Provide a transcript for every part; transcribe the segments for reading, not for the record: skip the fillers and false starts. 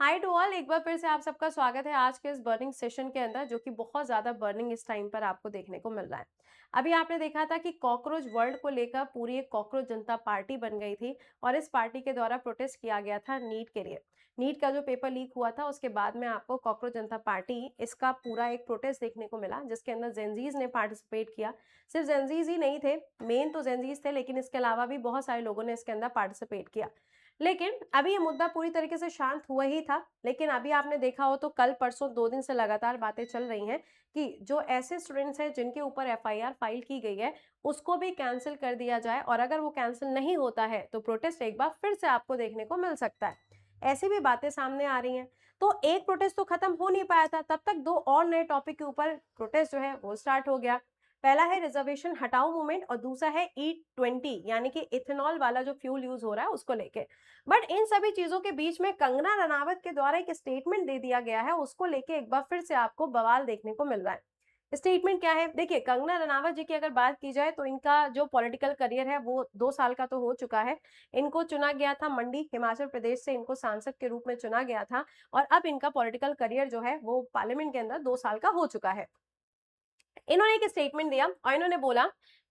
Hi to all, एक बार फिर से आप सबका स्वागत है आज के इस बर्निंग सेशन के अंदर, जो कि बहुत ज़्यादा बर्निंग इस टाइम पर आपको देखने को मिल रहा है। अभी आपने देखा था कि कॉकरोच वर्ल्ड को लेकर पूरी एक कॉकरोच जनता पार्टी बन गई थी और इस पार्टी के द्वारा प्रोटेस्ट किया गया था नीट के लिए। नीट का जो पेपर लीक हुआ था उसके बाद में आपको कॉकरोच जनता पार्टी इसका पूरा एक प्रोटेस्ट देखने को मिला, जिसके अंदर जेंजीज ने पार्टिसिपेट किया। सिर्फ जेंजीज ही नहीं थे, मेन तो जेंजीज थे, लेकिन इसके अलावा भी बहुत सारे लोगों ने इसके अंदर पार्टिसिपेट किया। लेकिन अभी ये मुद्दा पूरी तरीके से शांत हुआ ही था, लेकिन अभी आपने देखा हो तो कल परसों 2 दिन से लगातार बातें चल रही हैं कि जो ऐसे स्टूडेंट्स हैं जिनके ऊपर एफआईआर फाइल की गई है, उसको भी कैंसल कर दिया जाए, और अगर वो कैंसल नहीं होता है तो प्रोटेस्ट एक बार फिर से आपको देखने को मिल सकता है। ऐसी भी बातें सामने आ रही हैं। तो एक प्रोटेस्ट तो खत्म हो नहीं पाया था, तब तक 2 और नए टॉपिक के ऊपर प्रोटेस्ट जो है वो स्टार्ट हो गया। पहला है रिजर्वेशन हटाओ मूवमेंट और दूसरा है E20 यानी कि इथेनॉल वाला जो फ्यूल यूज हो रहा है उसको लेके। बट इन सभी चीजों के बीच में कंगना रनावत के द्वारा एक स्टेटमेंट दे दिया गया है, उसको लेके एक बार फिर से आपको बवाल देखने को मिल रहा है। स्टेटमेंट क्या है? देखिए, कंगना रनावत जी की अगर बात की जाए तो इनका जो पॉलिटिकल करियर है वो 2 साल का तो हो चुका है। इनको चुना गया था मंडी हिमाचल प्रदेश से, इनको सांसद के रूप में चुना गया था और अब इनका पॉलिटिकल करियर जो है वो पार्लियामेंट के अंदर 2 साल का हो चुका है। इन्होंने एक स्टेटमेंट दिया और इन्होंने बोला,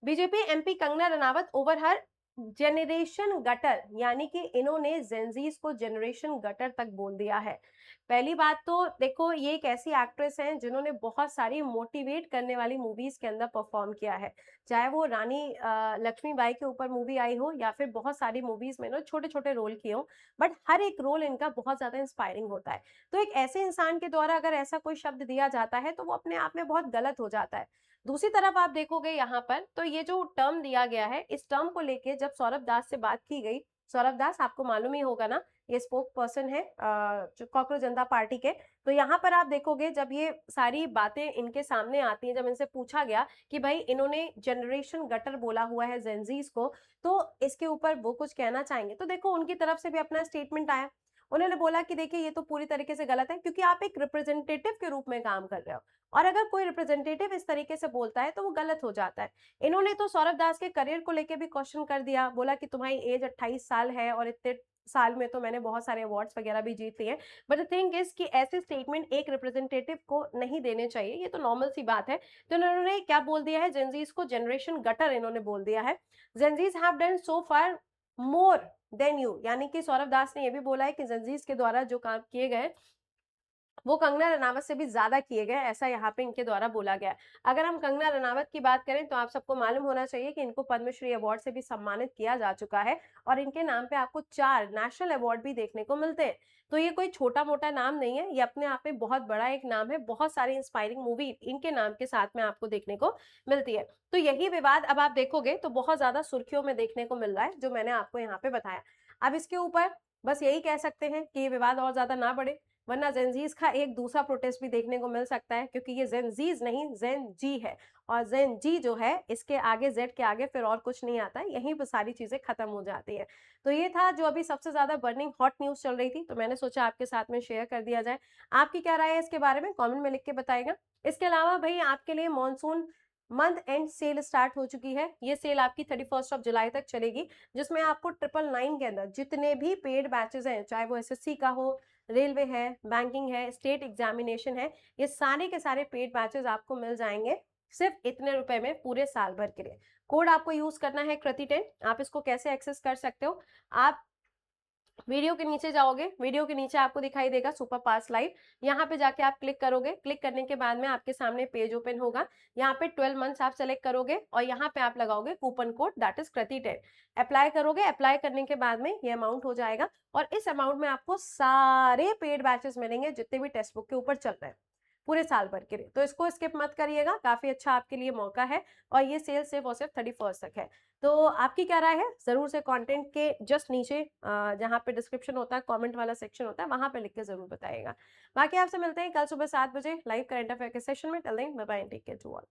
BJP MP Kangana Ranaut over हर जनरेशन गटर, यानी कि इन्होंने जेंजीज को जनरेशन गटर तक बोल दिया है। पहली बात तो देखो, ये एक ऐसी एक्ट्रेस हैं जिन्होंने बहुत सारी मोटिवेट करने वाली मूवीज के अंदर परफॉर्म किया है। चाहे वो रानी लक्ष्मीबाई के ऊपर मूवी आई हो या फिर बहुत सारी मूवीज में छोटे छोटे रोल किए हो, बट हर एक रोल इनका बहुत ज्यादा इंस्पायरिंग होता है। तो एक ऐसे इंसान के द्वारा अगर ऐसा कोई शब्द दिया जाता है तो वो अपने आप में बहुत गलत हो जाता है। दूसरी तरफ आप देखोगे यहाँ पर तो ये जो टर्म दिया गया है, इस टर्म को लेके जब सौरभ दास से बात की गई, सौरभ दास आपको मालूम ही होगा ना, ये स्पोक पर्सन है जो कॉकरोच जनता पार्टी के। तो यहाँ पर आप देखोगे जब ये सारी बातें इनके सामने आती हैं, जब इनसे पूछा गया कि भाई इन्होंने जनरेशन गटर बोला हुआ है जेंजीज को, तो इसके ऊपर वो कुछ कहना चाहेंगे। तो देखो, उनकी तरफ से भी अपना स्टेटमेंट आया। उन्होंने बोला कि देखिए, ये तो पूरी तरीके से गलत है, क्योंकि आप एक रिप्रेजेंटेटिव के रूप में काम कर रहे हो, और अगर कोई रिप्रेजेंटेटिव इस तरीके से बोलता है तो वो गलत हो जाता है। इन्होंने तो सौरभ दास के करियर को लेके भी क्वेश्चन कर दिया, बोला कि तुम्हारी एज 28 साल है और इतने साल में तो मैंने बहुत सारे अवार्ड्स वगैरह भी जीत लिए हैं। बट द थिंग इज कि ऐसे स्टेटमेंट एक रिप्रेजेंटेटिव को नहीं देने चाहिए, ये तो नॉर्मल सी बात है। तो इन्होंने क्या बोल दिया है, जेंजीज को जनरेशन गटर इन्होंने बोल दिया है। Gen Zs have done so far more than you, यानी कि सौरभ दास ने यह भी बोला है कि जेंजीज के द्वारा जो काम किए गए वो कंगना रनावत से भी ज्यादा किए गए, ऐसा यहाँ पे इनके द्वारा बोला गया है। अगर हम कंगना रनावत की बात करें तो आप सबको मालूम होना चाहिए कि इनको पद्मश्री अवार्ड से भी सम्मानित किया जा चुका है और इनके नाम पे आपको 4 नेशनल अवार्ड भी देखने को मिलते हैं। तो ये कोई छोटा मोटा नाम नहीं है, ये अपने आप में बहुत बड़ा एक नाम है। बहुत सारी इंस्पायरिंग मूवी इनके नाम के साथ में आपको देखने को मिलती है। तो यही विवाद अब आप देखोगे तो बहुत ज्यादा सुर्खियों में देखने को मिल रहा है, जो मैंने आपको यहाँ पे बताया। अब इसके ऊपर बस यही कह सकते हैं कि ये विवाद और ज्यादा ना बढ़े, वरना जेनजीज का एक दूसरा प्रोटेस्ट भी देखने को मिल सकता है, क्योंकि ये जेनजीज नहीं, जेन जी है। और जेन जी जो है, इसके आगे, जेड के आगे फिर और कुछ नहीं आता है, यहीं पर सारी चीजें खत्म हो जाती है। तो ये था जो अभी सबसे ज्यादा बर्निंग हॉट न्यूज चल रही थी, तो मैंने सोचा आपके साथ में शेयर कर दिया जाए। आपकी क्या राय है इसके बारे में, कमेंट में लिख के बताएगा। इसके अलावा भाई, आपके लिए monsoon month and cell start हो चुकी है। ये सेल आपकी 31 जुलाई तक चलेगी, जिसमें आपको 999 के अंदर जितने भी पेड बैचेस हैं, चाहे वो एसएससी का हो, रेलवे है, बैंकिंग है, स्टेट एग्जामिनेशन है, ये सारे के सारे पेड बैचेस आपको मिल जाएंगे सिर्फ इतने रुपए में पूरे साल भर के लिए। कोड आपको यूज करना है कृति10। आप इसको कैसे एक्सेस कर सकते हो, आप वीडियो के नीचे जाओगे, वीडियो के नीचे आपको दिखाई देगा सुपर पास लाइव, यहाँ पे जाके आप क्लिक करोगे। क्लिक करने के बाद में आपके सामने पेज ओपन होगा। यहाँ पे 12 मंथ्स आप सेलेक्ट करोगे और यहाँ पे आप लगाओगे कूपन कोड, दैट इज कृति10। अप्लाई करोगे, अप्लाई करने के बाद में ये अमाउंट हो जाएगा और इस अमाउंट में आपको सारे पेड बैचेस मिलेंगे जितने भी टेक्स्ट बुक के ऊपर चल रहे हैं पूरे साल भर के लिए। तो इसको स्किप मत करिएगा, काफी अच्छा आपके लिए मौका है और ये सेल सिर्फ और सिर्फ 31 तक है। तो आपकी क्या राय है, जरूर से कंटेंट के जस्ट नीचे जहाँ पे डिस्क्रिप्शन होता है, कमेंट वाला सेक्शन होता है, वहां पे लिख के जरूर बताइएगा। बाकी आपसे मिलते हैं कल सुबह 7 बजे लाइव करंट अफेयर के सेशन में। Till then bye bye, take care to all.